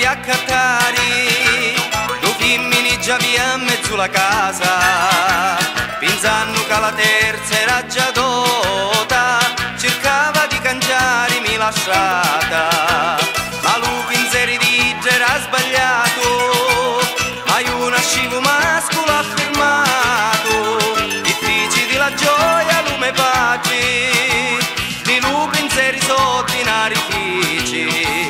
andavi a cattare, due femmini già via in mezzo alla casa, pensando che la terza era già dota, cercava di cangiarmi la strada, ma lui pensieri di era sbagliato, hai una scivo mascolo affermato, difficili la gioia, lume pace, di lui pensieri sott'inari fici.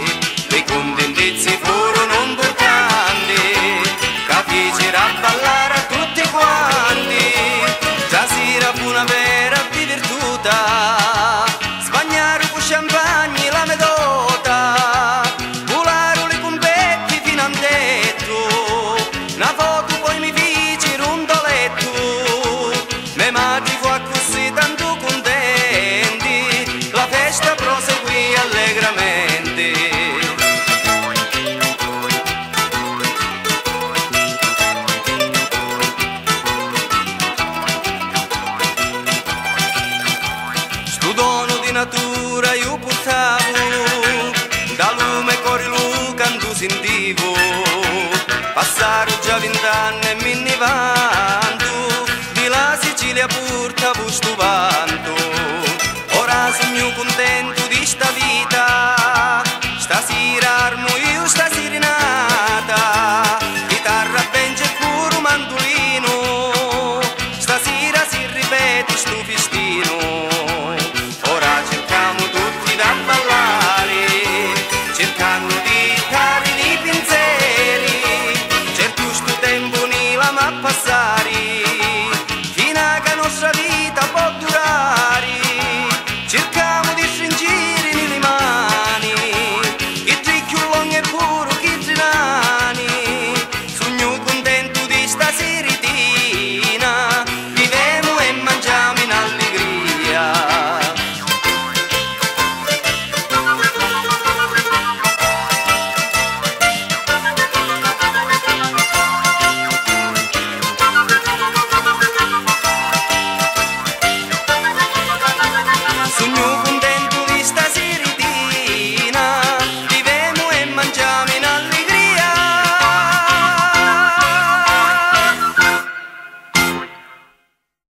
Le contentezze furono importanti, capisci a ballare a tutti quanti, stasera fu una vera divertuta, sbagnare con champagne la medota, volare le competti fino a tetto, una foto poi mi fece rondoletto, mia madre fu così tanto contenti, la festa proseguì allegramente. Dono di natura io portavo, da lume cori lu canto sentivo, passarono già 20 anni e mi ne va.